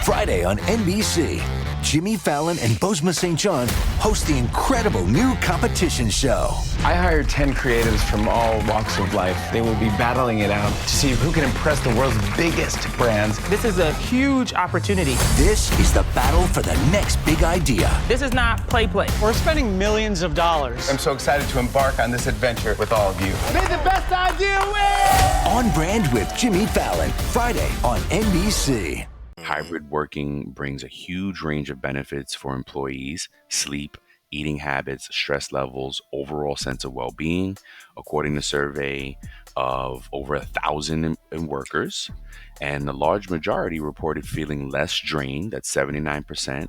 Friday on NBC. Jimmy Fallon and Bozoma St. John host the incredible new competition show. I hired 10 creatives from all walks of life. They will be battling it out to see who can impress the world's biggest brands. This is a huge opportunity. This is the battle for the next big idea. This is not play. We're spending millions of dollars. I'm so excited to embark on this adventure with all of you. May the best idea win! On Brand with Jimmy Fallon, Friday on NBC. Hybrid working brings a huge range of benefits for employees: sleep, eating habits, stress levels, overall sense of well-being. According to a survey of over 1,000 workers, and the large majority reported feeling less drained, that's 79%,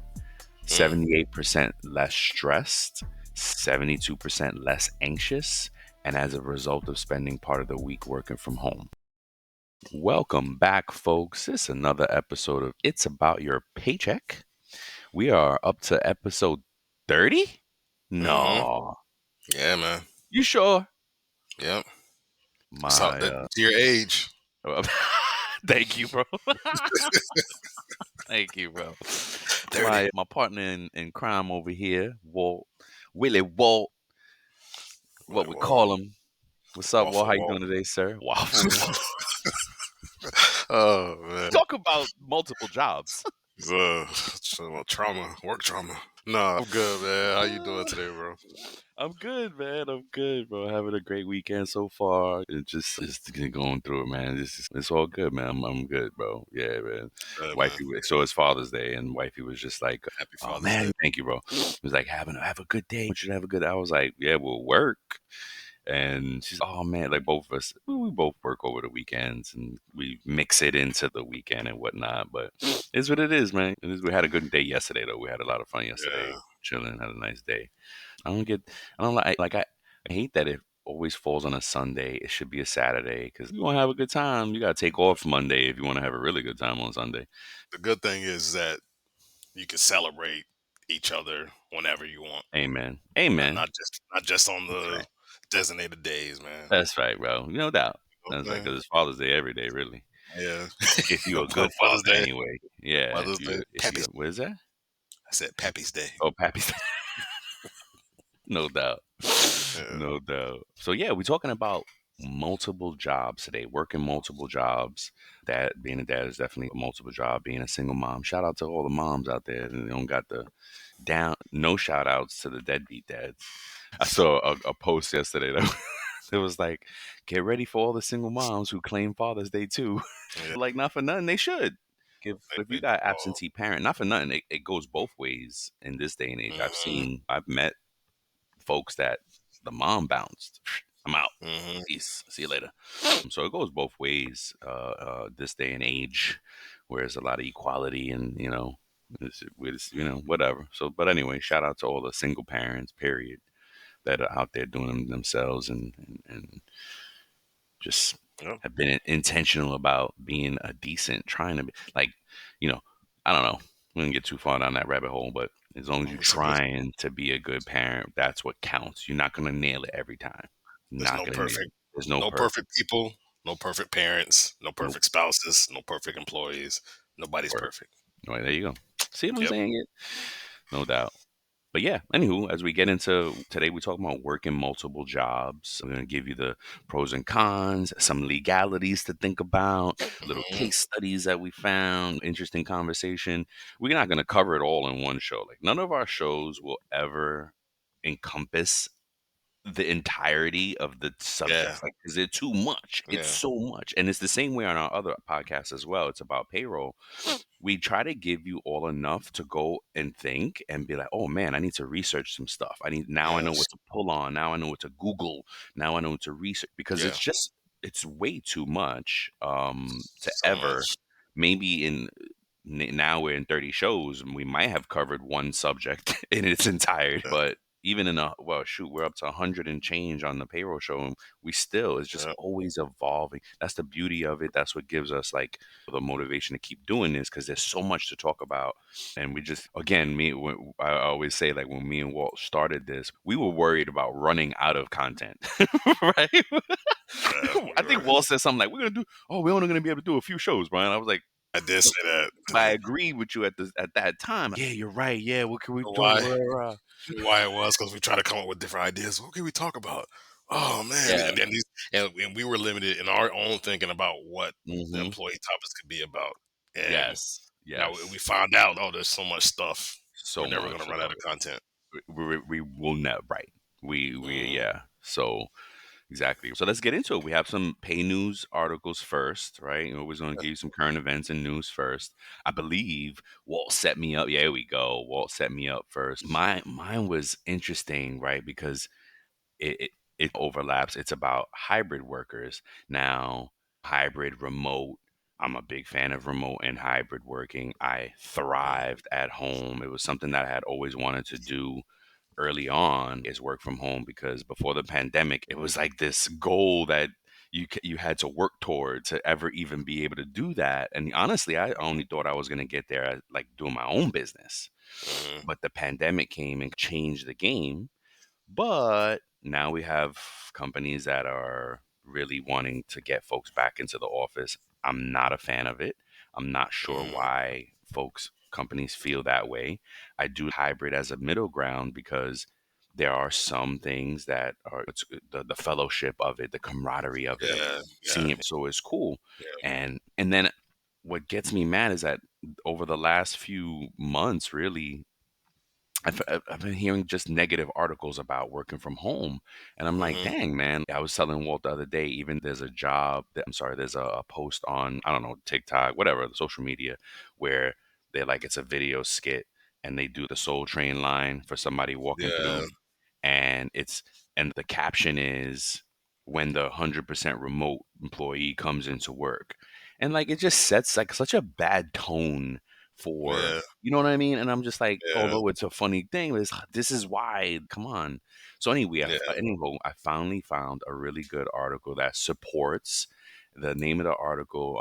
78% less stressed, 72% less anxious, and as a result of spending part of the week working from home. Welcome back, folks. It's another episode of It's About Your Paycheck. We are up to episode 30? No. Yeah, man. You sure? Yep. To your age. Thank you, bro. Thank you, bro. My partner in crime over here, Willie Walt. What we call him. What's up, Walt? How you doing today, sir? Wow. Oh, man. Talk about multiple jobs. Work trauma. No, I'm good, man. How you doing today, bro? I'm good, man. I'm good, bro. Having a great weekend so far. Just going through it, man. It's all good, man. I'm good, bro. Yeah, man. Wifey, so it's Father's Day, and wifey was just like, Happy Father's man, Day. Thank you, bro. It was like, have a good day. I want you to have a good day. I was like, yeah, we'll work. And she's, oh man, like both of us, we both work over the weekends and we mix it into the weekend and whatnot. But it's what it is, man. We had a good day yesterday, though. We had a lot of fun yesterday, chilling, had a nice day. I hate that it always falls on a Sunday. It should be a Saturday because you want to have a good time. You got to take off Monday if you want to have a really good time on Sunday. The good thing is that you can celebrate each other whenever you want. Amen. Amen. Not just on the designated days, man. That's right, bro. No doubt. That's like, because it's Father's Day every day, really. Yeah. If you're a good Father's Day anyway. Yeah. Father's Day. What is that? I said Pappy's Day. Oh, Pappy's Day. No doubt. Yeah. No doubt. So yeah, we're talking about multiple jobs today, working multiple jobs. That being a dad is definitely a multiple job, being a single mom. Shout out to all the moms out there that don't got the down. No shout outs to the deadbeat dads. I saw a post yesterday that it was like, get ready for all the single moms who claim Father's Day too. Yeah. Like, not for nothing, they should. If you got absentee parent, not for nothing, it goes both ways in this day and age. I've met folks that the mom bounced. I'm out. Peace. See you later. So it goes both ways this day and age, where there's a lot of equality and, whatever. So, but anyway, shout out to all the single parents, period, that are out there doing them themselves and just have been intentional about being a decent, trying to be like, I don't know. We didn't get too far down that rabbit hole, but as long as you're trying to be a good parent, that's what counts. You're not going to nail it every time. There's no perfect people, no perfect parents, no perfect spouses, no perfect employees. Nobody's perfect. All right, there you go. See what I'm saying? No doubt. But yeah, anywho, as we get into today, we talk about working multiple jobs. I'm going to give you the pros and cons, some legalities to think about, little case studies that we found, interesting conversation. We're not going to cover it all in one show. Like, none of our shows will ever encompass the entirety of the subject, like, because it's too much. It's so much. And it's the same way on our other podcasts as well. It's about payroll. We try to give you all enough to go and think and be like, oh man, I need to research some stuff. I know what to pull on. Now I know what to Google. Now I know what to research, because it's way too much maybe now we're in 30 shows and we might have covered one subject in its entirety, but even we're up to 100 and change on the payroll show, and it's just always evolving. That's the beauty of it. That's what gives us like the motivation to keep doing this, because there's so much to talk about. And we just, again, I always say, like, when me and Walt started this, we were worried about running out of content, right? I think Walt said something like, we're only going to be able to do a few shows, Brian. I was like, I did say that. But I agreed with you at that time. Yeah, you're right. Yeah, what can we talk Why? about? Why it was because we try to come up with different ideas. What can we talk about? Oh man, Yeah. and then and we were limited in our own thinking about what the Hmm. employee topics could be about. And Yes. now Yes. we found out, oh, there's so much stuff. We're So never going much to run out of content. we will not, right. We Mhm. yeah. So exactly. So let's get into it. We have some pay news articles first, right? We're always going to give you some current events and news first. I believe Walt set me up. Yeah, here we go. Walt set me up first. Mine was interesting, right? Because it overlaps. It's about hybrid workers. Now, hybrid remote. I'm a big fan of remote and hybrid working. I thrived at home. It was something that I had always wanted to do early on is work from home because before the pandemic, it was like this goal that you had to work toward to ever even be able to do that. And honestly, I only thought I was going to get there like doing my own business. Mhm. But the pandemic came and changed the game, but now we have companies that are really wanting to get folks back into the office. I'm not a fan of it. I'm not sure Mhm. why companies feel that way. I do hybrid as a middle ground because there are some things that are the fellowship of it, the camaraderie of it, of Yeah, yeah, seeing it. So it's cool. yeah. And then what gets me mad is that over the last few months, really, I've been hearing just negative articles about working from home. And I'm like, Mhm. dang, man. I was telling Walt the other day, even there's a job that, I'm sorry, there's a post on, I don't know, TikTok, whatever, the social media, where they're like, it's a video skit and they do the Soul Train line for somebody walking Yeah, through, and the caption is when the 100% remote employee comes into work. And like it just sets like such a bad tone for, yeah, you know what I mean? And I'm just like, yeah, although it's a funny thing, this is why, come on. So anyway, yeah. I finally found a really good article that supports the name of the article,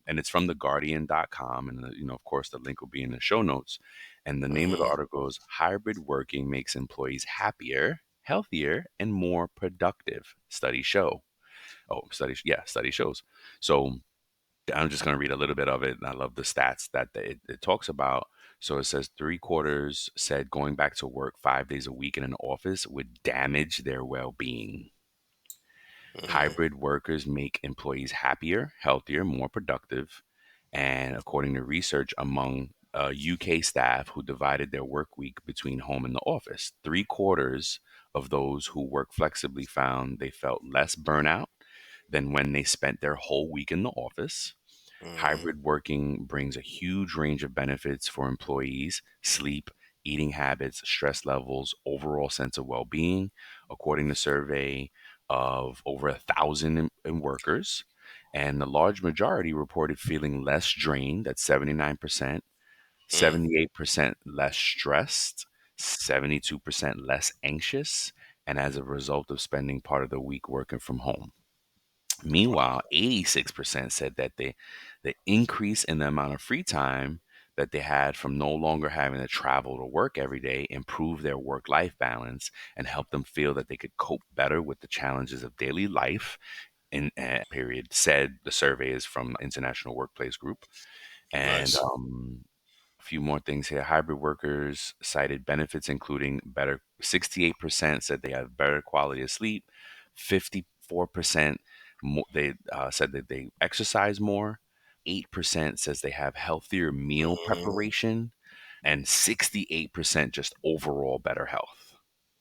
and it's from theguardian.com, and of course the link will be in the show notes. And the name of the Mhm. article is Hybrid Working Makes Employees Happier, Healthier, and More Productive. Studies show. Study shows. So I'm just going to read a little bit of it. And I love the stats that it talks about. So it says 3/4 said going back to work 5 days a week in an office would damage their well being. Mhm. Hybrid workers make employees happier, healthier, more productive. And according to research among UK staff who divided their work week between home and the office, 3/4 of those who work flexibly found they felt less burnout than when they spent their whole week in the office. Mhm. Hybrid working brings a huge range of benefits for employees: sleep, eating habits, stress levels, overall sense of well being. According to a survey of over 1,000 workers, and the large majority reported feeling less drained at 79%, Mm. 78% less stressed, 72% less anxious, and as a result of spending part of the week working from home. Wow. Meanwhile, 86% said that the increase in the amount of free time that they had from no longer having to travel to work every day improved their work life balance and helped them feel that they could cope better with the challenges of daily life. In period, said the survey is from International Workplace Group. And Nice. a few more things here. Hybrid workers cited benefits, including better, 68% said they have better quality of sleep, 54% more, they said that they exercise more, 8% says they have healthier meal Mhm. preparation, and 68% just overall better health.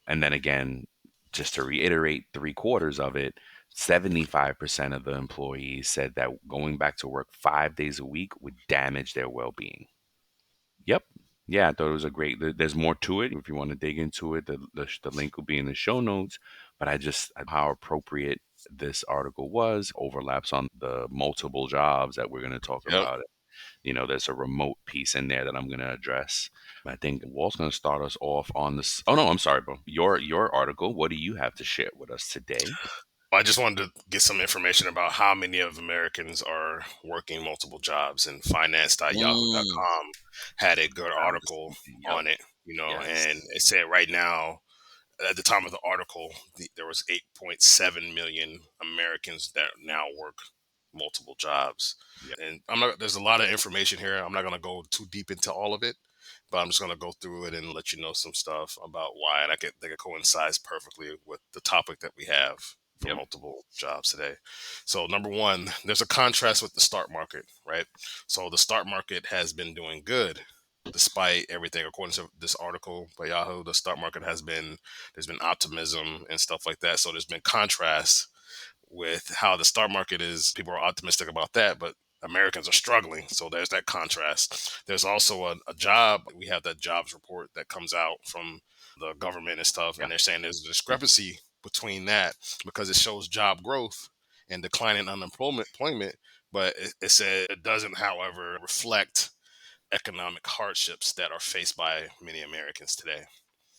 And then again, just to reiterate, 3/4 of it, 75% of the employees said that going back to work 5 days a week would damage their well being. Yep. Yeah, I thought it was a great. There's more to it. If you want to dig into it, the link will be in the show notes. But I just how appropriate this article was overlaps on the multiple jobs that we're going to talk Yep. about. There's a remote piece in there that I'm going to address. I think Walt's going to start us off on this. Oh no, I'm sorry, bro. Your article. What do you have to share with us today? I just wanted to get some information about how many of Americans are working multiple jobs, and Mm, finance.yahoo.com had a good I was just article thinking. Yep. on it, Yes. and it said right now, at the time of the article, there was 8.7 million Americans that now work multiple jobs. Yep. And there's a lot of information here. I'm not going to go too deep into all of it, but I'm just going to go through it and let you know some stuff about why. And I think it coincides perfectly with the topic that we have for Yep. multiple jobs today. So number one, there's a contrast with the stock market, right? So the stock market has been doing good despite everything. According to this article by Yahoo, the stock market there's been optimism and stuff like that. So there's been contrast with how the stock market is. People are optimistic about that, but Americans are struggling. So there's that contrast. There's also a job. We have that jobs report that comes out from the government and stuff. Yeah. And they're saying there's a discrepancy between that because it shows job growth and declining unemployment, but it said it doesn't, however, reflect economic hardships that are faced by many Americans today.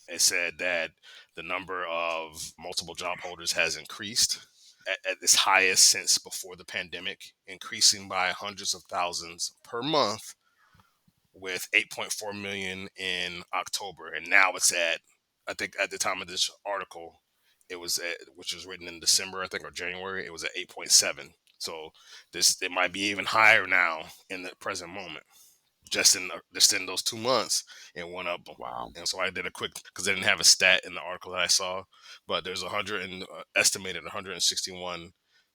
It said that the number of multiple job holders has increased at its highest since before the pandemic, increasing by hundreds of thousands per month, with 8.4 million in October. And now it's at, I think at the time of this article, it was at, which was written in December, I think, or January, it was at 8.7. So it might be even higher now in the present moment. Just in those 2 months, it went up. Wow. And so I did a quick, because they didn't have a stat in the article that I saw, but there's estimated 161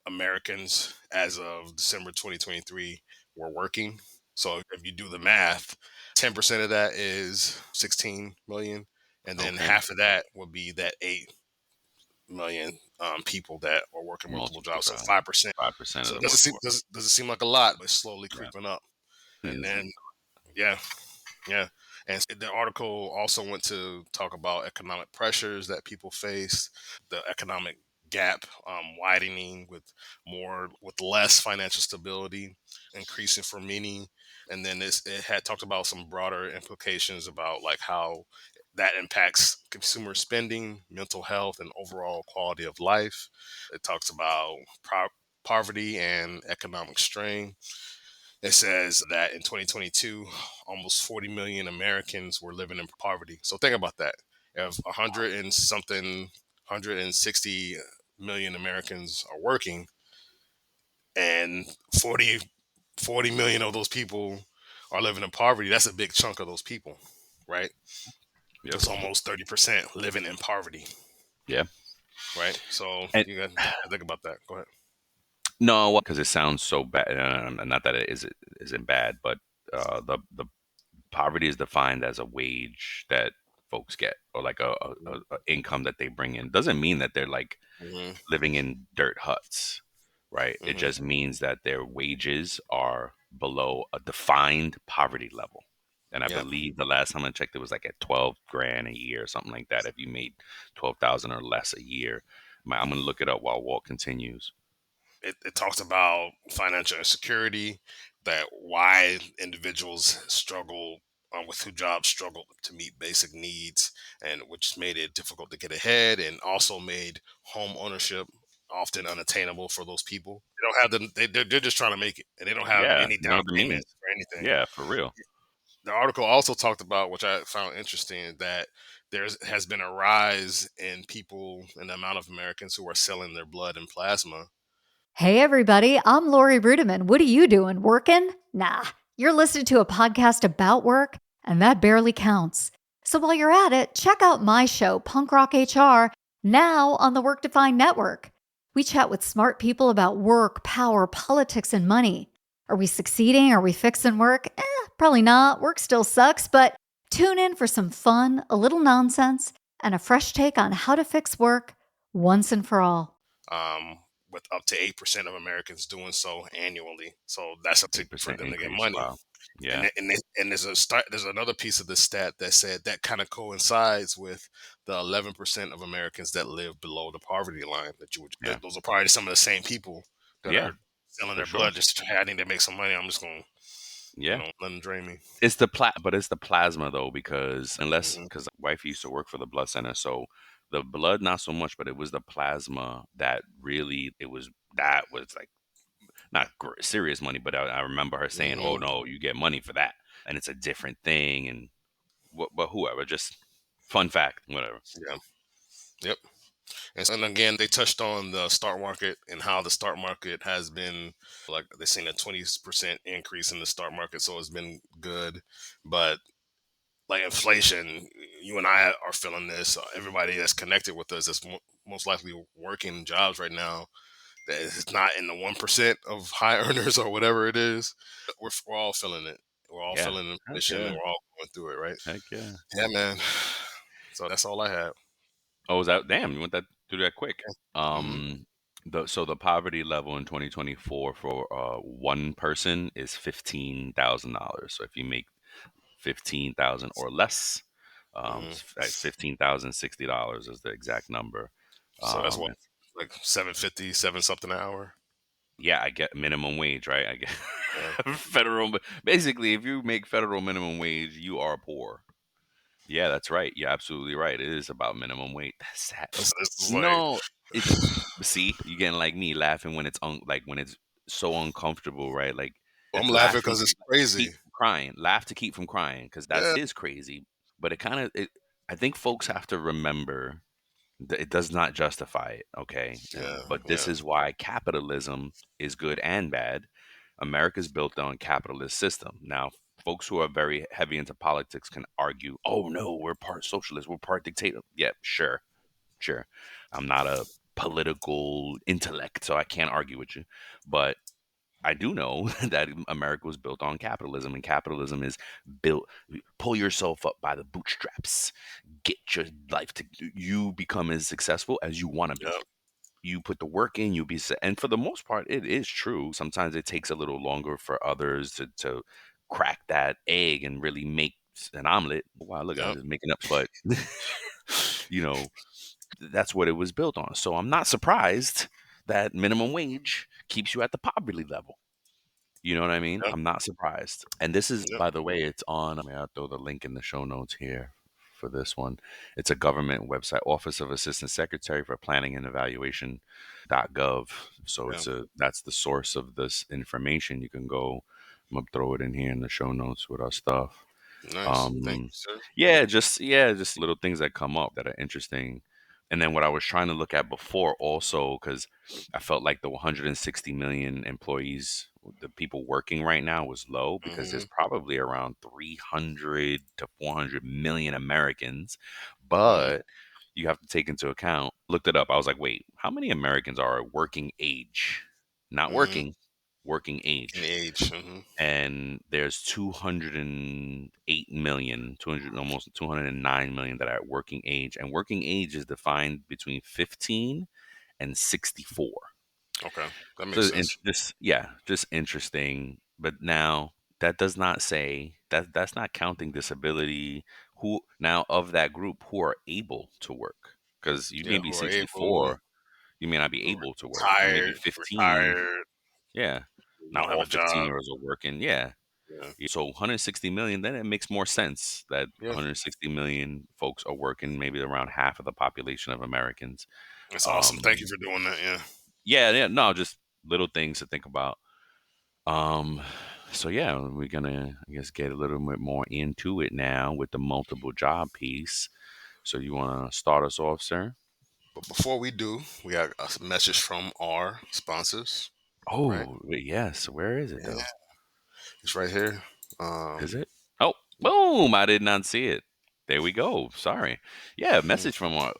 Americans as of December 2023 were working. So if you do the math, 10% of that is 16 million, and then half of that would be that 8 million people that are working multiple jobs. So 5%. 5% So of it the doesn't seem like a lot, but it's slowly creeping up. And Yeah. then yeah. And the article also went to talk about economic pressures that people face, the economic gap widening with less financial stability, increasing for many. And then it had talked about some broader implications about like how that impacts consumer spending, mental health, and overall quality of life. It talks about poverty and economic strain. It says that in 2022, almost 40 million Americans were living in poverty. So think about that. If 160 million Americans are working, and 40 million of those people are living in poverty, that's a big chunk of those people, right? Yep. That's almost 30% living in poverty. Yeah. Right. So And- you got to think about that. Go ahead. No, because it sounds so bad. Not that it isn't bad, but the poverty is defined as a wage that folks get, or like a income that they bring in. Doesn't mean that they're like Mm-hmm. living in dirt huts, right? It Mm-hmm. just means that their wages are below a defined poverty level. And I Yeah. believe the last time I checked, it was like at 12 grand a year, something like that. If you made 12,000 or less a year, I'm gonna look it up while Walt continues. It talks about financial insecurity, that why individuals struggle with who jobs struggle to meet basic needs, and which made it difficult to get ahead, and also made home ownership often unattainable for those people. They don't have they're just trying to make it, and they don't have Yeah, any none down of the payment means. or anything. Yeah, for real. The article also talked about, which I found interesting, that there has been a rise in people and the amount of Americans who are selling their blood and plasma. Hey, everybody, I'm Lori Rudiman. What are you doing? Working? Nah, you're listening to a podcast about work, and that barely counts. So while you're at it, check out my show, Punk Rock HR, now on the Work Defined Network. We chat with smart people about work, power, politics, and money. Are we succeeding? Are we fixing work? Probably not. Work still sucks, but tune in for some fun, a little nonsense, and a fresh take on how to fix work once and for all. With up to 8% of Americans doing so annually. So that's up to for 8% them to get increase. money. Wow. Yeah. And there's another piece of the stat that said that kind of coincides with the 11% of Americans that live below the poverty line. Yeah. Those are probably some of the same people that Yeah, are selling for their sure. blood just having to make some money. I'm just going, Yeah. let them drain me. It's but it's the plasma though, because wife used to work for the blood center, so the blood not so much, but it was the plasma that really that was like not serious money, but I remember her saying, "Oh Mhm. no, you get money for that, and it's a different thing." And but whoever, just fun fact, whatever. Yeah. Yep. And again, they touched on the stock market and how the stock market has been, like, they've seen a 20% increase in the stock market, so it's been good. But like inflation, you and I are feeling this. Everybody that's connected with us that's most likely working jobs right now that is not in the 1% of high earners or whatever it is. We're all feeling it. We're all Yeah. feeling Heck inflation and yeah. we're all going through it, right? Heck yeah. Yeah, man. So that's all I have. Oh, is that damn? You went that through that quick? Hmm. The poverty level in 2024 for one person is $15,000. So if you make 15,000 or less, Hmm. $15,060 is the exact number. So that's what, And like 750, seven something an hour. yeah, I get minimum wage, right? I get Yeah. federal. Basically, if you make federal minimum wage, you are poor. Yeah, that's right. You're absolutely right. It is about minimum wage. That's sad. It's like, No, it's see, you getting like me laughing when it's like when it's so uncomfortable, right? Like I'm laughing laughing because it's to crazy. keep from crying, laugh to keep from crying, because that Yeah. is crazy. But it kind of, I think folks have to remember that it does not justify it. Okay, Yeah. but this Yeah. is why capitalism is good and bad. America's built on capitalist system. Now, folks who are very heavy into politics can argue, "Oh no, we're part socialist, we're part dictator." Yeah, sure, sure. I'm not a political intellect, so I can't argue with you. But I do know that America was built on capitalism, and capitalism is built pull yourself up by the bootstraps, get your life to you become as successful as you want to be. Yeah. You put the work in, you'll be set. And for the most part, it is true. Sometimes it takes a little longer for others to crack that egg and really make an omelet. Wow, look, I'm Yeah. just making up, but you know, that's what it was built on. So I'm not surprised that minimum wage keeps you at the poverty level. You know what I mean? Yeah. I'm not surprised. And this is, Yeah. by the way, it's on. I mean, I'll throw the link in the show notes here for this one. It's a government website, Office of Assistant Secretary for Planning and Evaluation.gov. So Yeah. that's the source of this information. You can go, I'm gonna throw it in here in the show notes with our stuff. Nice. Thank you, Um, sir. yeah, just little things that come up that are interesting. And then what I was trying to look at before also, because I felt like the 160 million employees, the people working right now, was low because Hmm. there's probably around 300 to 400 million Americans. Hmm. But you have to take into account, looked it up. I was like, wait, how many Americans are working age? Not Hmm. working, working In age, age. Hmm. and there's 208 million, 200, almost 209 million that are at working age, and working age is defined between 15 and 64. Okay. That So makes sense. just interesting. But now that does not say that that's not counting disability. Who now of that group who are able to work? Because you Yeah. may be Who are able, 64, you may not be who able to work. You may be retired, 15. retired, Yeah. Not don't have all a 15 job. year olds are working. Yeah. Yeah. So 160 million, then it makes more sense that Yeah. 160 million folks are working, maybe around half of the population of Americans. That's awesome. Thank you Um, for doing that. Yeah. yeah, no, just little things to think about. Um, so yeah, we're gonna, I guess, get a little bit more into it now with the multiple job piece. So you want to start us off, sir? But before we do, we got a message from our sponsors, right? Oh, yes. Where is it Yeah. though? It's right here. Is it? Oh, boom! I did not see it. There we go. Sorry. Yeah, mhm. message from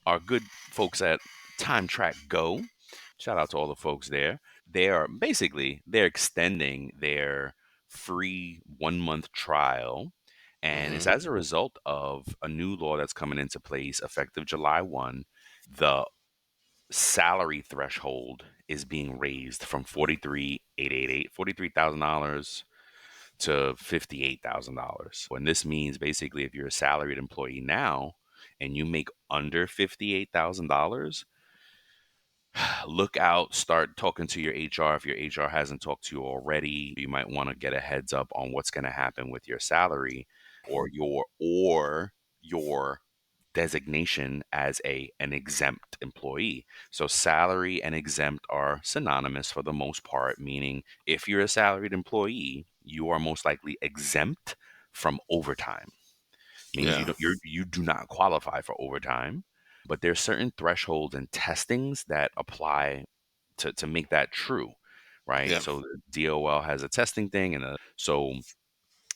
our good folks at Time Track Go. Shout out to all the folks there. They're extending their free 1 month trial, and it's Mhm. as a result of a new law that's coming into place effective July 1. The salary threshold is being raised from 43,888 $43,000 to $58,000. And this means basically if you're a salaried employee now and you make under $58,000, look out, start talking to your HR. If your HR hasn't talked to you already, you might want to get a heads up on what's going to happen with your salary or your designation as an exempt employee. So salary and exempt are synonymous for the most part, meaning if you're a salaried employee, you are most likely exempt from overtime. Means Yeah. you do not qualify for overtime. But there's certain thresholds and testings that apply to make that true, right? Yeah. So the DOL has a testing thing, and so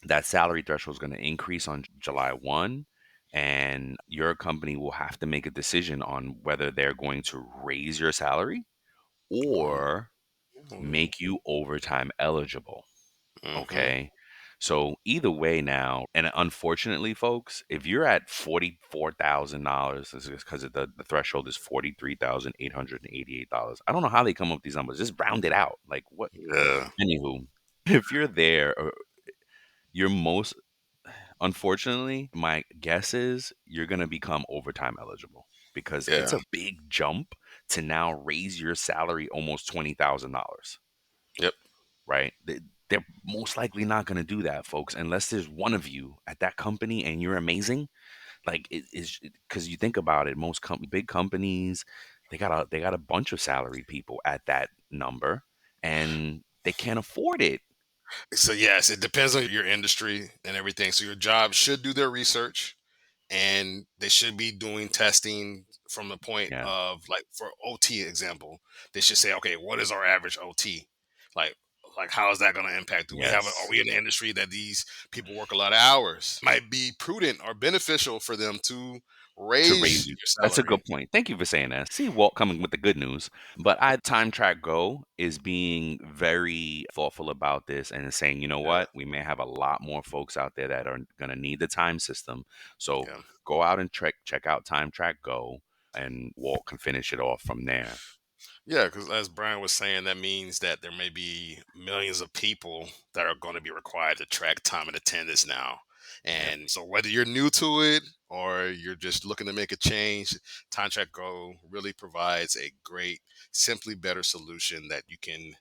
that salary threshold is going to increase on July 1, and your company will have to make a decision on whether they're going to raise your salary or make you overtime eligible. Mm-hmm. Okay. So either way now, and unfortunately, folks, if you're at $44,000, this is because the threshold is $43,888. I don't know how they come up with these numbers. Just round it out. Like what? Yeah. Anywho, if you're there, you're most unfortunately, my guess is you're gonna become overtime eligible because it's Yeah. a big jump to now raise your salary almost $20,000. Yep. Right? They're most likely not going to do that, folks, unless there's one of you at that company and you're amazing. Like it is because you think about it, most big companies, they got a bunch of salary people at that number, and they can't afford it. So yes, it depends on your industry and everything. So your job should do their research, and they should be doing testing from the point Yeah, of, like, for OT example, they should say, okay, what is our average OT? Like, how is that going to impact? Are yes, we in an industry that these people work a lot of hours? Might be prudent or beneficial for them to to raise raise you. your That's a salary. good point. Thank you for saying that. See Walt coming with the good news. But I Time Track Go is being very thoughtful about this and is saying, you know Yeah, what? We may have a lot more folks out there that are gonna need the time system. So yeah. go out and check out Time Track Go, and Walt can finish it off from there. Yeah, because as Brian was saying, that means that there may be millions of people that are going to be required to track time and attendance now. Yep. And so, whether you're new to it or you're just looking to make a change, Contract Go really provides a great, simply better solution that can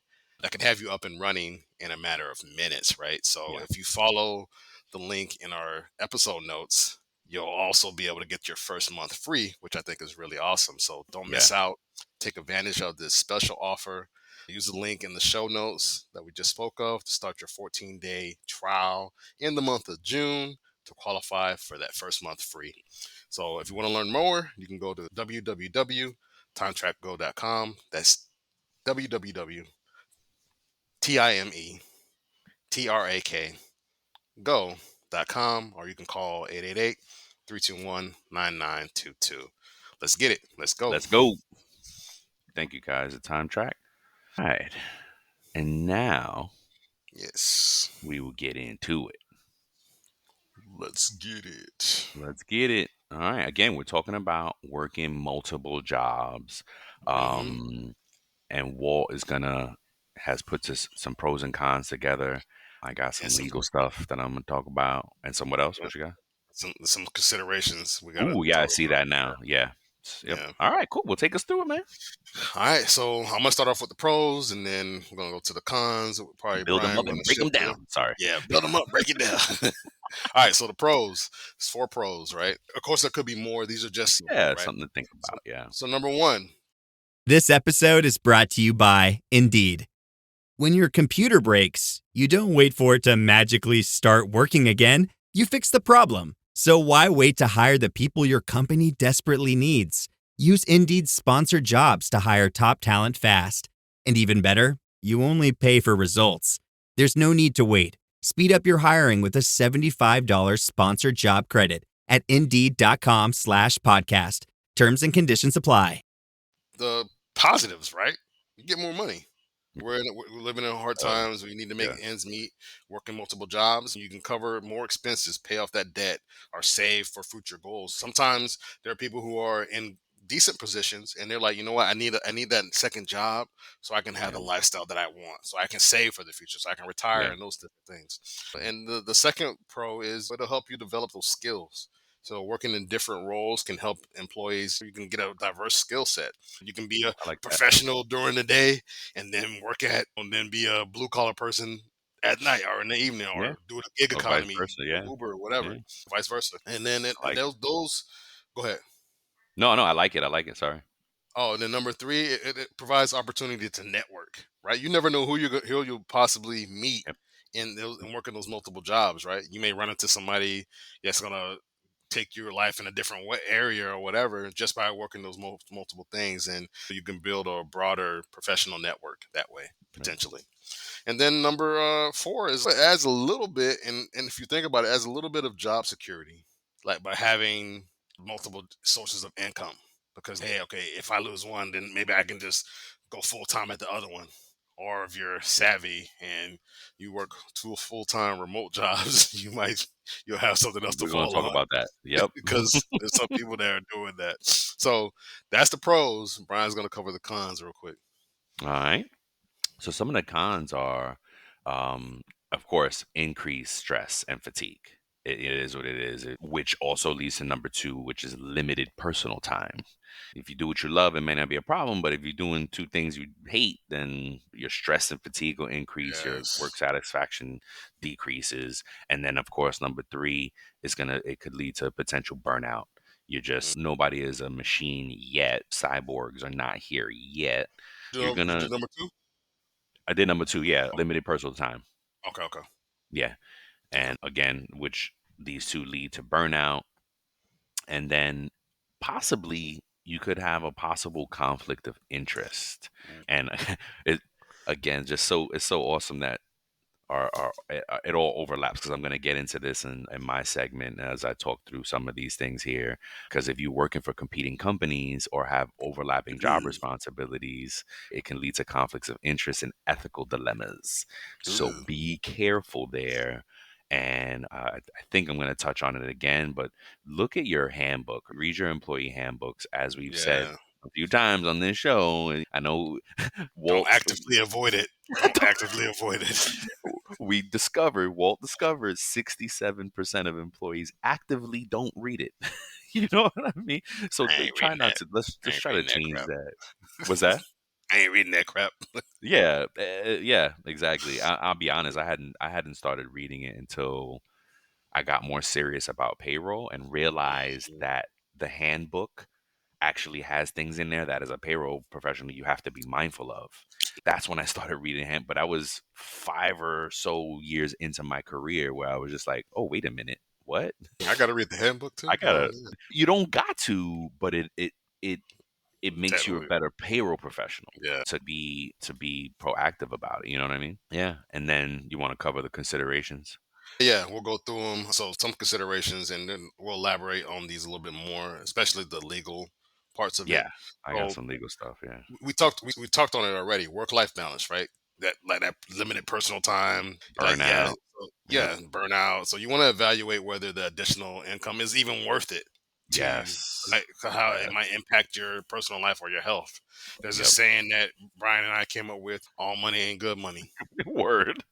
have you up and running in a matter of minutes, right? So, Yeah. if you follow the link in our episode notes, you'll also be able to get your first month free, which I think is really awesome. So, don't Yeah. miss out. Take advantage of this special offer. Use the link in the show notes that we just spoke of to start your 14-day trial in the month of June to qualify for that first month free. So if you want to learn more, you can go to www.timetrackgo.com. That's www.timetrackgo.com, or you can call 888-321-9922. Let's get it. Let's go. Let's go. Thank you guys. The Time Track. All right. And now Yes. we will get into it. Let's get it. Let's get it. All right. Again, we're talking about working multiple jobs. Mm-hmm. And Walt has put some pros and cons together. I got And some legal stuff that I'm gonna talk about. And some what else? yeah, What you got? some considerations we gotta Ooh, yeah, I talk see about. that now. Yeah. Yep. Yeah. All right, cool. Well, take us through it, man. All right. So I'm gonna start off with the pros, and then we're gonna go to the cons. Probably Build them Brian up gonna and break them shift to. down. Sorry. Yeah, build them up, break it down. All right. So the pros. It's 4 pros, right? Of course, there could be more. These are just Yeah, right. something to think So, about. Yeah. so number one. This episode is brought to you by Indeed. When your computer breaks, you don't wait for it to magically start working again. You fix the problem. So why wait to hire the people your company desperately needs? Use Indeed's sponsored jobs to hire top talent fast. And even better, you only pay for results. There's no need to wait. Speed up your hiring with a $75 sponsored job credit at Indeed.com/podcast. Terms and conditions apply. The positives, right? You get more money. We're living in hard times. We need to make Yeah. ends meet, working multiple jobs. You can cover more expenses, pay off that debt, or save for future goals. Sometimes there are people who are in decent positions, and they're like, you know what, I need that second job so I can have the Yeah. lifestyle that I want, so I can save for the future, so I can retire Yeah. and those different things. And the second pro is it'll help you develop those skills. So working in different roles can help employees. You can get a diverse skill set. You can be a I like that. professional during the day and then be a blue collar person at night or in the evening, Yeah. or do the gig Or vice economy, versa. Yeah. Uber or Yeah. whatever, vice versa. And then I like. those, go ahead. No, I like it. I like it. Sorry. Oh, and then number three, it provides opportunity to network, right? You never know who you'll possibly meet Yep. in working those multiple jobs, right? You may run into somebody that's gonna take your life in a different area or whatever just by working those multiple things, and you can build a broader professional network that way potentially. And then number 4 is it adds a little bit, and if you think about it, adds a little bit of job security, like by having multiple sources of income. Because hey, okay, if I lose one, then maybe I can just go full time at the other one. Or if you're savvy and you work 2 full-time remote jobs, you'll have something else to We're going to fall talk on, about that. Yep. because there's some people that are doing that. So that's the pros. Brian's going to cover the cons real quick. All right. So some of the cons are, of course, increased stress and fatigue. It is what it is, which also leads to number 2, which is limited personal time. If you do what you love, it may not be a problem, but if you're doing 2 things you hate, then your stress and fatigue will increase, your work Yes. satisfaction decreases, and then of course number 3 it could lead to potential burnout. Nobody is a machine yet. Cyborgs are not here yet. You're You gonna did number 2? I did number 2, yeah, limited personal time. Okay, okay. Yeah. Okay. And again, which these 2 lead to burnout. And then possibly you could have a possible conflict of interest. And it again, it's so awesome that it all overlaps, because I'm going to get into this in my segment as I talk through some of these things here. Because if you're working for competing companies or have overlapping job responsibilities, it can lead to conflicts of interest and ethical dilemmas. So Ooh. be careful there. And I think I'm going to touch on it again, but look at your handbook, read your employee handbooks, as we've said Yeah. a few times on this show. And I know Don't Walt actively avoid it. Don't actively avoid it. Walt discovered 67% of employees actively don't read it. You know what I mean? So I ain't try reading not that. to, let's I just ain't try to reading that change crap. that. Was that? I ain't reading that crap. Yeah, yeah, exactly. I'll be honest. I hadn't started reading it until I got more serious about payroll and realized that the handbook actually has things in there that as a payroll professional you have to be mindful of. That's when I started reading him, but I was 5 or so years into my career where I was just like, oh, wait a minute, what? I got to read the handbook too. I gotta. You don't got to, but it makes you a Technically. better payroll professional Yeah. to be proactive about it. You know what I mean? Yeah. And then you want to cover the considerations. Yeah, we'll go through them. So some considerations, and then we'll elaborate on these a little bit more, especially the legal parts of it. Yeah, I got So some legal stuff. Yeah. we talked on it already. Work life balance, right? That like that limited personal time. Like Burnout. Yep. burnout. So you want to evaluate whether the additional income is even worth it to you. Yes. Like how it Yes. might impact your personal life or your health. There's a Yep. saying that Brian and I came up with: all money ain't good money. Word.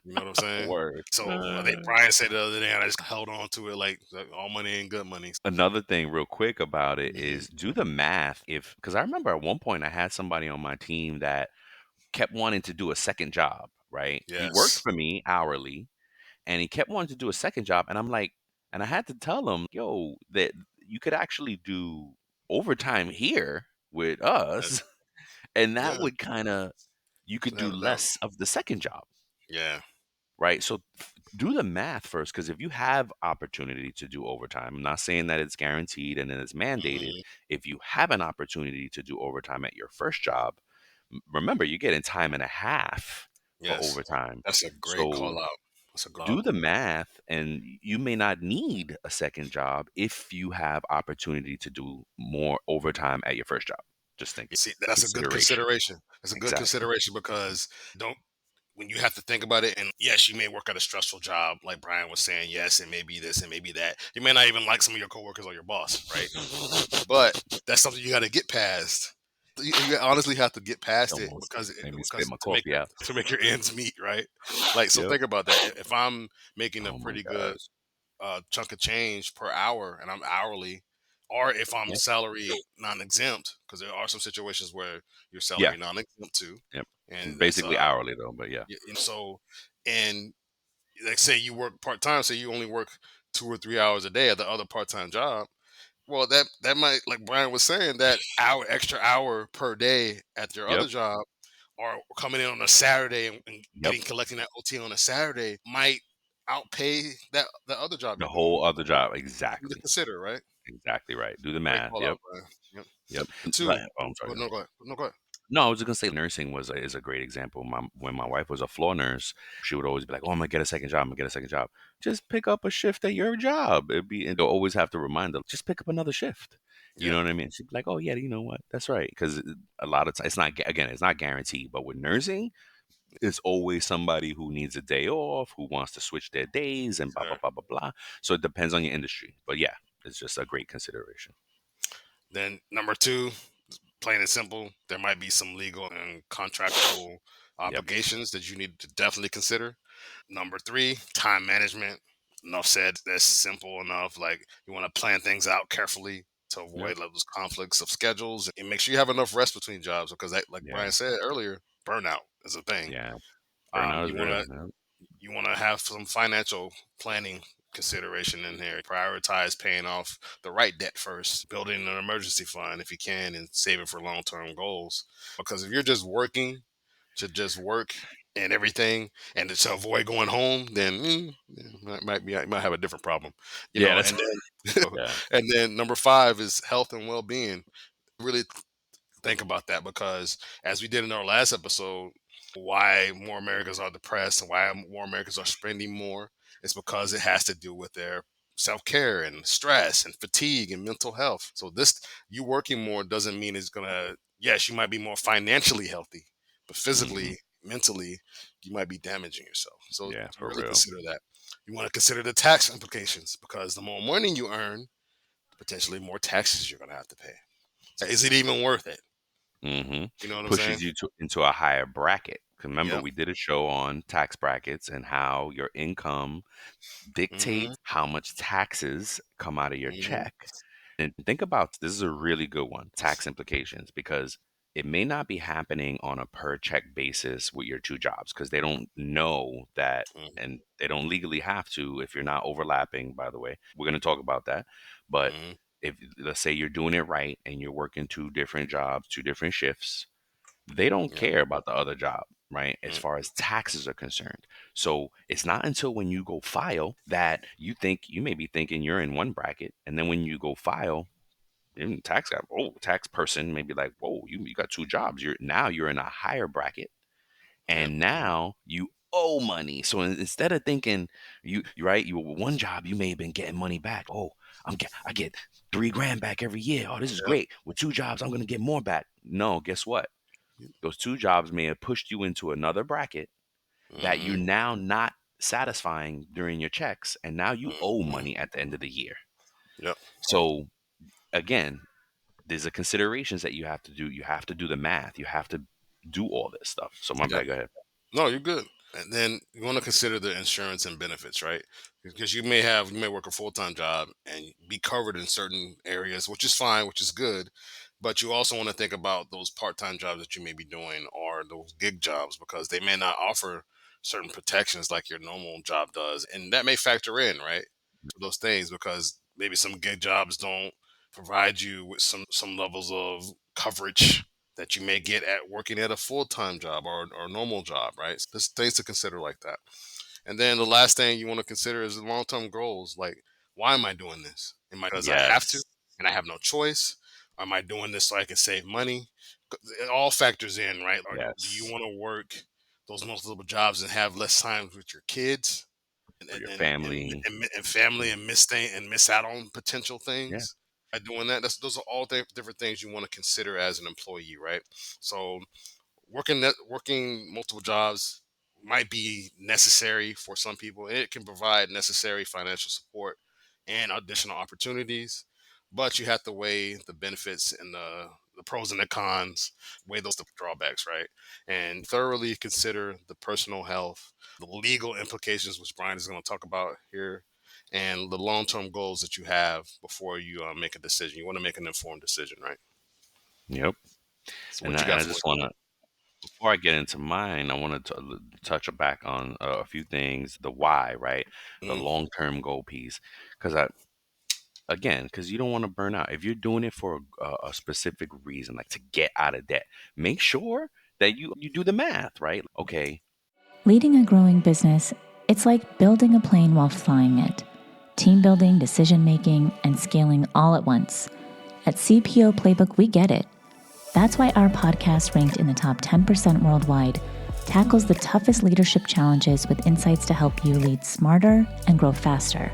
You know what I'm saying? Word. So I think Brian said the other day, and I just held on to it like all money ain't good money. Another thing real quick about it Mhm. is do the math. Because I remember at one point I had somebody on my team that kept wanting to do a second job, right? He worked Yes. for me hourly and he kept wanting to do a second job. And I'm like, and I had to tell him, yo, that you could actually do overtime here with Uh, us. And that yeah. would you could do That, less of the second job, yeah. right? So do the math first, because if you have opportunity to do overtime, I'm not saying that it's guaranteed and that it's mandated. Mhm. If you have an opportunity to do overtime at your first job, remember you're getting time and a half for Yes. overtime. That's a great So call out. That's a do the math, and you may not need a second job if you have opportunity to do more overtime at your first job. Just think, See, that's a good consideration. consideration. That's a good Exactly. consideration because don't when you have to think about it, and yes, you may work at a stressful job, like Brian was saying, yes, and maybe this and maybe that. You may not even like some of your coworkers or your boss, right? But that's something you got to get past. You honestly have to get past it Almost because made me spit my to make coffee out. your ends meet, right? Like so, Yep. think about that. If I'm making a Oh my pretty good gosh. chunk of change per hour and I'm hourly, or if I'm Yep. salary non-exempt, because there are some situations where you're Yeah. salary non-exempt too, Yep. and that's Basically hourly though, but yeah. and so and like say you work part time, say you only work 2 or 3 hours a day at the other part time job. Well, that might, like Brian was saying, that extra hour per day at your other Yep. job, or coming in on a Saturday and Yep. collecting that OT on a Saturday might outpay that other job The you're doing. whole other job. Something to Exactly. consider, right? Exactly right. Do the Great math. call Yep. out, Brian. Yep. Yep. Two. Right. Oh, I'm sorry. Oh, no, go ahead. No, go ahead. No, I was just gonna say nursing is a great example. When my wife was a floor nurse, she would always be like, "Oh, I'm gonna get a second job. I'm gonna get a second job." Just pick up a shift at your job. And they'll always have to remind them, just pick up another shift. You Yeah. know what I mean? She'd be like, "Oh yeah, you know what? That's right." Because a lot of times it's not again, it's not guaranteed. But with nursing, it's always somebody who needs a day off, who wants to switch their days, and blah blah Sure. blah blah blah. So it depends on your industry. But yeah, it's just a great consideration. Then number two, plain and simple, there might be some legal and contractual Yep. obligations that you need to definitely consider. Number three, time management. Enough said. That's simple enough. Like you want to plan things out carefully to Yep. avoid those conflicts of schedules and make sure you have enough rest between jobs because, like Yeah. Brian said earlier, burnout is a thing. Yeah. Burnout is You want real. to you want to have some financial planning consideration in there. Prioritize paying off the right debt first, building an emergency fund if you can, and saving for long term goals. Because if you're just working to just work and everything, and to avoid going home, then might have a different problem, Yeah, that's And then yeah. and then number five is health and well being. Really think about that because as we did in our last episode, why more Americans are depressed and why more Americans are spending more, it's because it has to do with their self-care and stress and fatigue and mental health. So this, you working more doesn't mean it's gonna, yes, you might be more financially healthy, but Mhm. physically, mentally, you might be damaging yourself. So Yeah, for really real. consider that. You want to consider the tax implications because the more money you earn, potentially more taxes you're gonna have to pay. Is it even worth it? Mhm. You know what I'm saying? Pushes you into a higher bracket. 'Cause remember, Yep. we did a show on tax brackets and how your income Mhm. dictates how much taxes come out of your Mhm. check. And think about this is a really good one, tax implications, because it may not be happening on a per check basis with your two jobs because they don't know that Mhm. and they don't legally have to if you're not overlapping, by the way. We're going to talk about that. But Mhm. if let's say you're doing it right and you're working two different jobs, two different shifts, they don't Yep. care about the other job, right? As Mm. far as taxes are concerned. So it's not until when you go file that you may be thinking you're in one bracket. And then when you go file, tax person may be like, whoa, you got two jobs. You're in a higher bracket. Yep. And now you owe money. So instead of thinking you were one job, you may have been getting money back. Oh, I get 3 grand back every year. Oh, this is Yep. great. With two jobs, I'm gonna get more back. No, guess what? Those two jobs may have pushed you into another bracket that you're Mhm. now not satisfying during your checks, and now you owe Mhm. money at the end of the year. Yep. So again, there's a considerations that you have to do. You have to do the math. You have to do all this stuff. So my Yep. bad. Go ahead. No, you're good. And then you want to consider the insurance and benefits, right? Because you may work a full time job and be covered in certain areas, which is fine, which is good. But you also want to think about those part time jobs that you may be doing or those gig jobs because they may not offer certain protections like your normal job does, and that may factor in, right? To those things because maybe some gig jobs don't provide you with some levels of coverage that you may get at working at a full-time job or normal job, right? So there's things to consider like that. And then the last thing you want to consider is the long-term goals. Like, why am I doing this? Am I because I have to Yes. and I have no choice? Or am I doing this so I can save money? It all factors in, right? Or do you Yes. want to work those multiple jobs and have less time with your kids and For and, your and, and, family. and family and miss out on potential Yeah. things by doing that? Those are all different things you want to consider as an employee, right? So working multiple jobs might be necessary for some people. It can provide necessary financial support and additional opportunities, but you have to weigh the benefits and the pros and the cons, weigh those drawbacks, right? And thoroughly consider the personal health, the legal implications, which Brian is going to talk about here, and the long-term goals that you have before you make a decision. You want to make an informed decision, right? Yep. So And what I, you and got I for me? just want to, before I get into mine, I wanted to touch back on a few things. The why, right? The Mm, long term goal piece. Because because you don't want to burn out. If you're doing it for a specific reason, like to get out of debt, make sure that you do the math, right? Okay, Leading a growing business It's like building a plane while flying it. Team building, decision making, and scaling all at once. At CPO Playbook, we get it. That's why our podcast, ranked in the top 10% worldwide, tackles the toughest leadership challenges with insights to help you lead smarter and grow faster.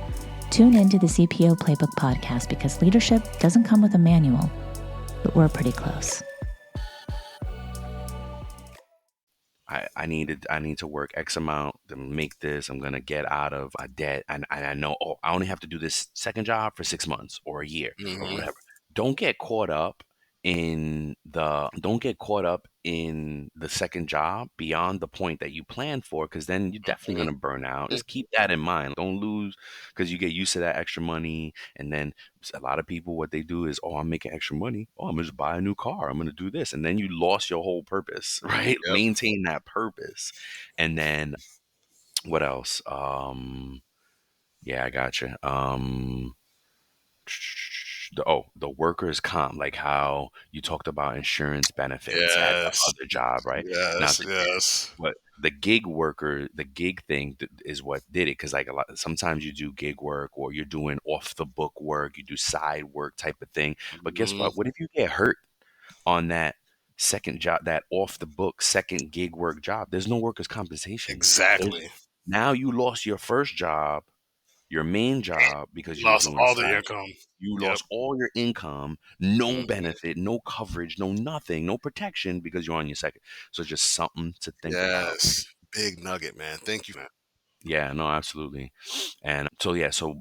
Tune into the CPO Playbook podcast because leadership doesn't come with a manual, but we're pretty close. I need to work X amount to make this. I'm gonna get out of a debt, and I know, oh, I only have to do this second job for 6 months or a year or whatever. Don't get caught up in the second job beyond the point that you planned for, because then you're definitely gonna burn out. Just keep that in mind. Don't lose because you get used to that extra money, and then a lot of people, what they do is, oh, I'm making extra money. Oh, I'm gonna just buy a new car. I'm gonna do this, and then you lost your whole purpose, right? Maintain that purpose, and then what else? Yeah, I got you. The workers' comp, like how you talked about insurance benefits at the other job, right? Now, but the gig worker, the gig thing is what did it, because like sometimes you do gig work or you're doing off the book work, you do side work type of thing. But guess what? What if you get hurt on that second job, that off the book second gig work job? There's no workers' compensation. Exactly. Now you lost your first job, your main job, because you were Lost doing all the side. income. You lost all your income, no benefit, no coverage, no nothing, no protection, because you're on your second. So just something to think about. Yes. Big nugget, man. Thank you, man. Yeah, no, absolutely. And so, yeah, so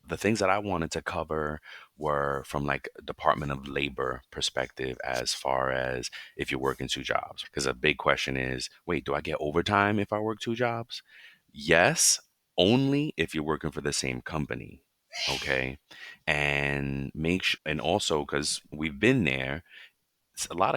the things that I wanted to cover were from like Department of Labor perspective, as far as if you're working two jobs. Because a big question is, wait, do I get overtime if I work two jobs? Yes, only if you're working for the same company. Okay. And and also because we've been there,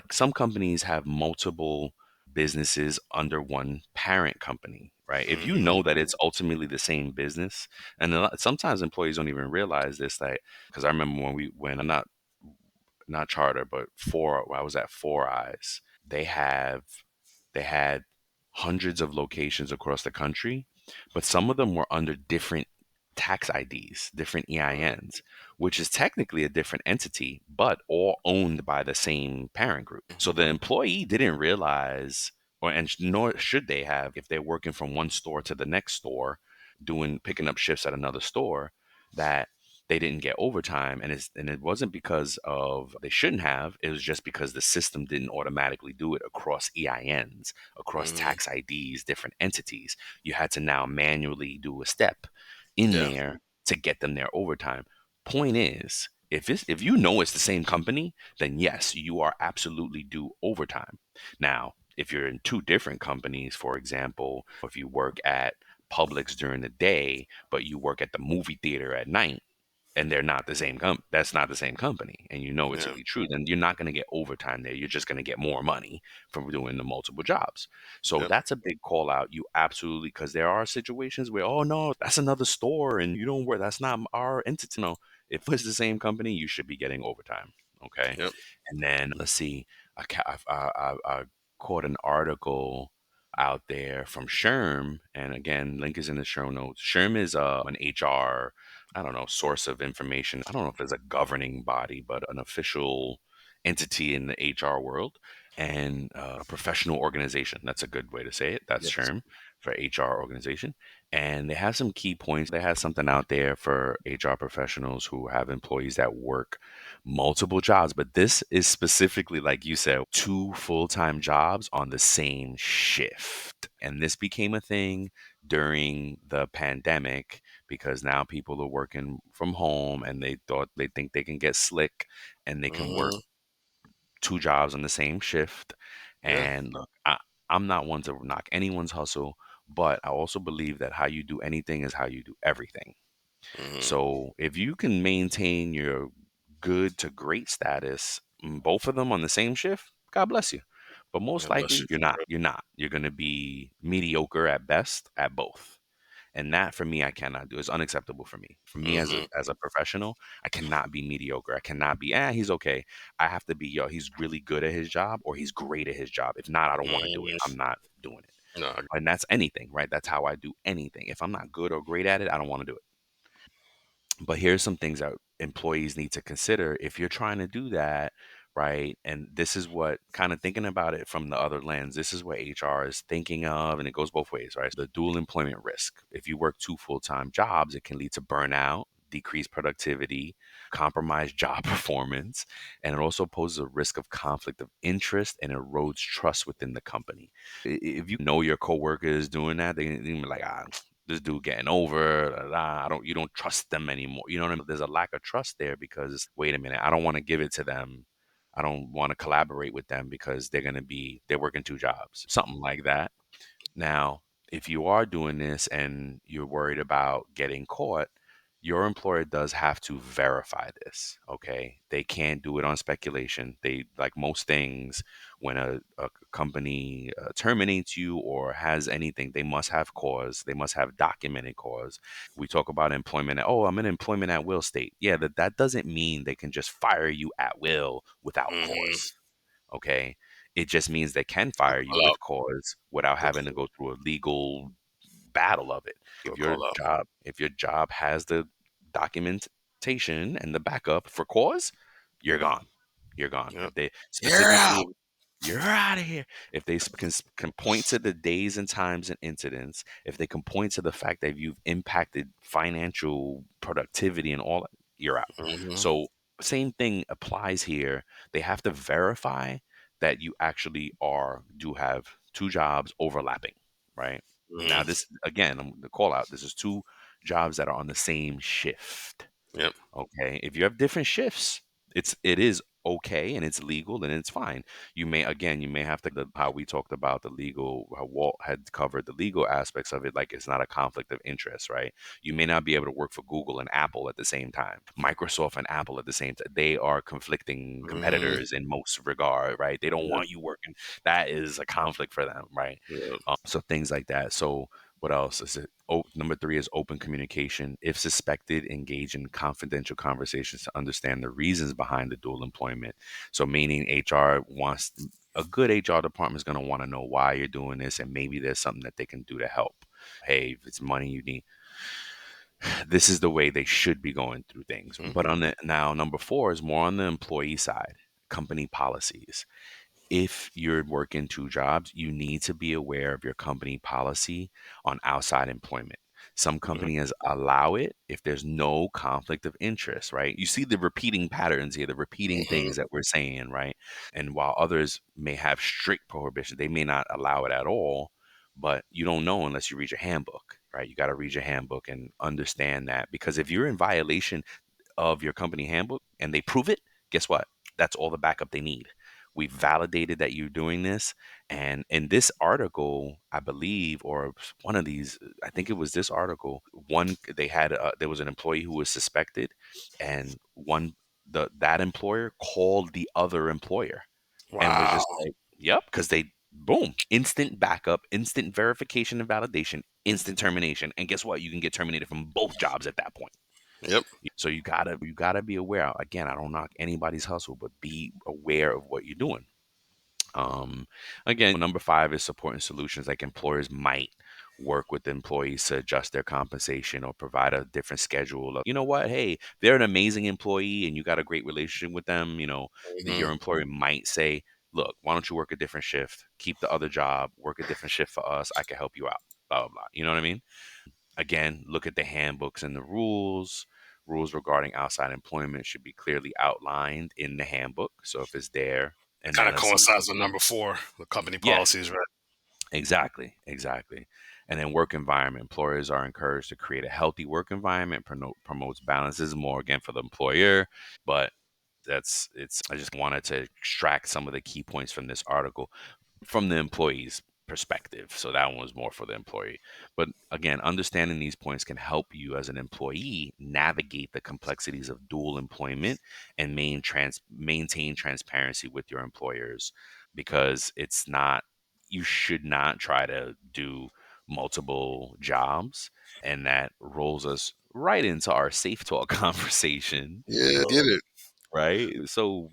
some companies have multiple businesses under one parent company, right? If you know that it's ultimately the same business, and sometimes employees don't even realize this, that because I remember when I'm not charter, but I was at Four Eyes. They had hundreds of locations across the country, but some of them were under different tax IDs, different EINs, which is technically a different entity, but all owned by the same parent group. So the employee didn't realize, nor should they have, if they're working from one store to the next store, picking up shifts at another store, that they didn't get overtime. And it wasn't because of they shouldn't have. It was just because the system didn't automatically do it across EINs, across tax IDs, different entities. You had to now manually do a step in there to get them their overtime. Point is, if you know it's the same company, then yes, you are absolutely due overtime. Now, if you're in two different companies, for example, if you work at Publix during the day, but you work at the movie theater at night, and they're not the same that's not the same company, and you know it to be true, then you're not going to get overtime there. You're just going to get more money from doing the multiple jobs. So that's a big call out. You absolutely, because there are situations where, oh no, that's another store and you don't work, that's not our entity. No, if it's the same company, you should be getting overtime. Okay. And then let's see, I caught an article out there from Sherm, and again, link is in the show notes. Sherm is an HR, I don't know, source of information. I don't know if it's a governing body, but an official entity in the HR world, and a professional organization. That's a good way to say it. That's Sherm for HR organization. And they have some key points. They have something out there for HR professionals who have employees that work multiple jobs. But this is specifically, like you said, two full-time jobs on the same shift. And this became a thing during the pandemic, because now people are working from home and they think they can get slick and they can work two jobs on the same shift. And look, I'm not one to knock anyone's hustle, but I also believe that how you do anything is how you do everything. So if you can maintain your good to great status, both of them on the same shift, God bless you. But most likely you're not. You're not. You're going to be mediocre at best at both. And that for me, I cannot do. It's unacceptable for me. For me as a professional, I cannot be mediocre. I cannot be, he's okay. I have to be, he's really good at his job, or he's great at his job. If not, I don't want to do it. I'm not doing it. No. And that's anything, right? That's how I do anything. If I'm not good or great at it, I don't want to do it. But here's some things that employees need to consider if you're trying to do that, right? And this is what, kind of thinking about it from the other lens, this is what HR is thinking of, and it goes both ways, right? The dual employment risk. If you work two full-time jobs, it can lead to burnout, decreased productivity, compromised job performance, and it also poses a risk of conflict of interest and erodes trust within the company. If you know your coworker is doing that, they're gonna be like, this dude getting over, you don't trust them anymore. You know what I mean? There's a lack of trust there because, wait a minute, I don't want to give it to them. I don't want to collaborate with them because they're working two jobs, something like that. Now, if you are doing this and you're worried about getting caught, your employer does have to verify this, okay? They can't do it on speculation. They, like most things, when a company terminates you or has anything, they must have cause. They must have documented cause. We talk about employment. Oh, I'm in employment at will state. Yeah, that doesn't mean they can just fire you at will without Mm-hmm. cause, okay? It just means they can fire you Call out. with cause without having to go through a legal battle of it. Call out. If your job has the documentation and the backup for cause, you're gone. You're gone. Yep. If they You're out. specifically, you're out of here. If they can point to the days and times and incidents, if they can point to the fact that you've impacted financial productivity and all, you're out. Mm-hmm. So same thing applies here. They have to verify that you actually do have two jobs overlapping, right? Now, Mm-hmm. this again, the call out. This is two jobs that are on the same shift. Yep. Okay, if you have different shifts, it is okay and it's legal and it's fine. You may have to how we talked about the legal, how Walt had covered the legal aspects of it, like it's not a conflict of interest, right? You may not be able to work for Google and Apple at the same time, Microsoft and Apple at the same time. They are conflicting Mm-hmm. competitors in most regard, right? They don't Yep. want you working. That is a conflict for them, right? Yep. So things like that. So what else is it? Oh, number 3 is open communication. If suspected, engage in confidential conversations to understand the reasons behind the dual employment. So meaning a good HR department is going to want to know why you're doing this, and maybe there's something that they can do to help. Hey, if it's money you need, this is the way they should be going through things. But Mm-hmm. now number 4 is more on the employee side, company policies. If you're working two jobs, you need to be aware of your company policy on outside employment. Some companies allow it if there's no conflict of interest, right? You see the repeating patterns here, the repeating Mm-hmm. things that we're saying, right? And while others may have strict prohibition, they may not allow it at all, but you don't know unless you read your handbook, right? You got to read your handbook and understand that, because if you're in violation of your company handbook and they prove it, guess what? That's all the backup they need. We validated that you're doing this. And in this article, I believe, or one of these, I think it was this article, there was an employee who was suspected, and that employer called the other employer and was Wow. just like, yep, because they, boom, instant backup, instant verification and validation, instant termination. And guess what? You can get terminated from both jobs at that point. Yep. So you gotta be aware. Again, I don't knock anybody's hustle, but be aware of what you're doing. Again, number 5 is supporting solutions. Like employers might work with employees to adjust their compensation or provide a different schedule. You know what? Hey, they're an amazing employee and you got a great relationship with them. Mm-hmm. Your employer might say, look, why don't you work a different shift? Keep the other job, work a different shift for us. I can help you out. Blah, blah, blah. You know what I mean? Again, look at the handbooks and the rules. Rules regarding outside employment should be clearly outlined in the handbook. So if it's there, and Kind then of let's see. coincides with number 4, the company Yeah, policies, right? exactly. And then work environment. Employers are encouraged to create a healthy work environment, promotes balances more again for the employer. But I just wanted to extract some of the key points from this article from the employee's perspective. So that one was more for the employee. But again, understanding these points can help you as an employee navigate the complexities of dual employment and maintain transparency with your employers, because you should not try to do multiple jobs. And that rolls us right into our safe talk conversation, Yeah, get it. right? So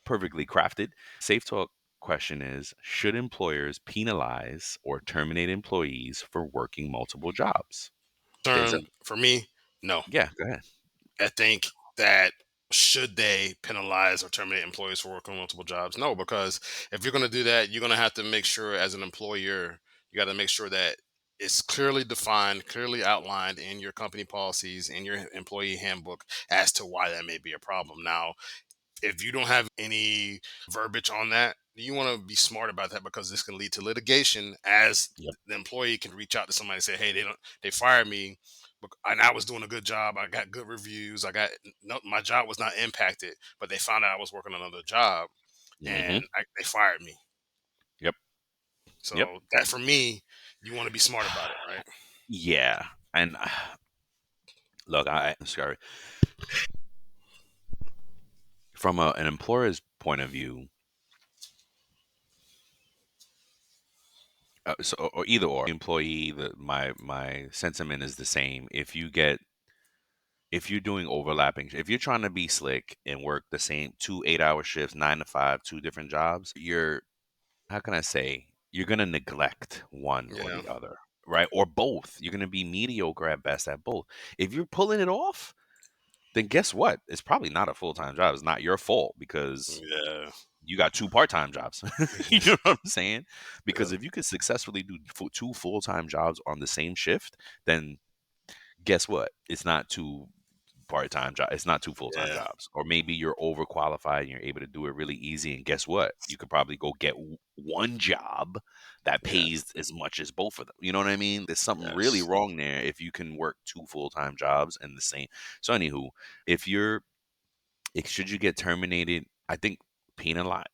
perfectly crafted. Safe talk question is, should employers penalize or terminate employees for working multiple jobs? There's a For me, no. Yeah, go ahead. I think that should they penalize or terminate employees for working multiple jobs? No, because if you're going to do that, you're going to have to make sure as an employer, you got to make sure that it's clearly defined, clearly outlined in your company policies, in your employee handbook as to why that may be a problem. Now, if you don't have any verbiage on that, you want to be smart about that because this can lead to litigation as Yep. the employee can reach out to somebody and say, hey, they fired me and I was doing a good job. I got good reviews. My job was not impacted, but they found out I was working another job Hmm. and they fired me. Yep. Yep. So that for me, you want to be smart about it, right? Yeah. And look, I'm sorry. From an employer's point of view, or either or employee, my sentiment is the same. If you're doing overlapping, if you're trying to be slick and work the same 2 8-hour shifts, 9 to 5, two different jobs, how can I say, you're gonna neglect one or Yeah. the other, right? Or both. You're gonna be mediocre at best at both. If you're pulling it off, then guess what? It's probably not a full-time job. It's not your fault because Yeah. you got two part-time jobs. You know what I'm saying? Because Yeah. if you could successfully do two full-time jobs on the same shift, then guess what? It's not two part-time job. It's not two full-time Yeah. jobs. Or maybe you're overqualified and you're able to do it really easy. And guess what? You could probably go get one job that Yeah. pays as much as both of them. You know what I mean? There's something really Yes. wrong there if you can work two full-time jobs in the same. So anywho, if you're should you get terminated? I think penalize.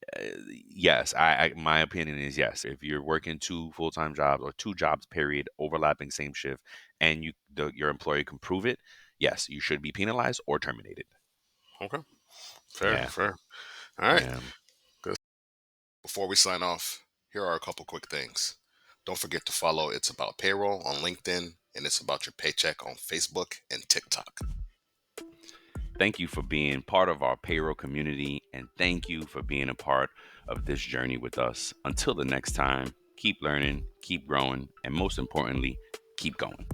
Yes, my opinion is yes. If you're working two full-time jobs or two jobs period overlapping same shift, and your employer can prove it, yes, you should be penalized or terminated. Okay. Fair. Yeah, Fair. All right. yeah. Before we sign off, here are a couple quick things. Don't forget to follow It's About Payroll on LinkedIn and It's About Your Paycheck on Facebook and TikTok. Thank you for being part of our payroll community, and thank you for being a part of this journey with us. Until the next time, keep learning, keep growing, and most importantly, keep going.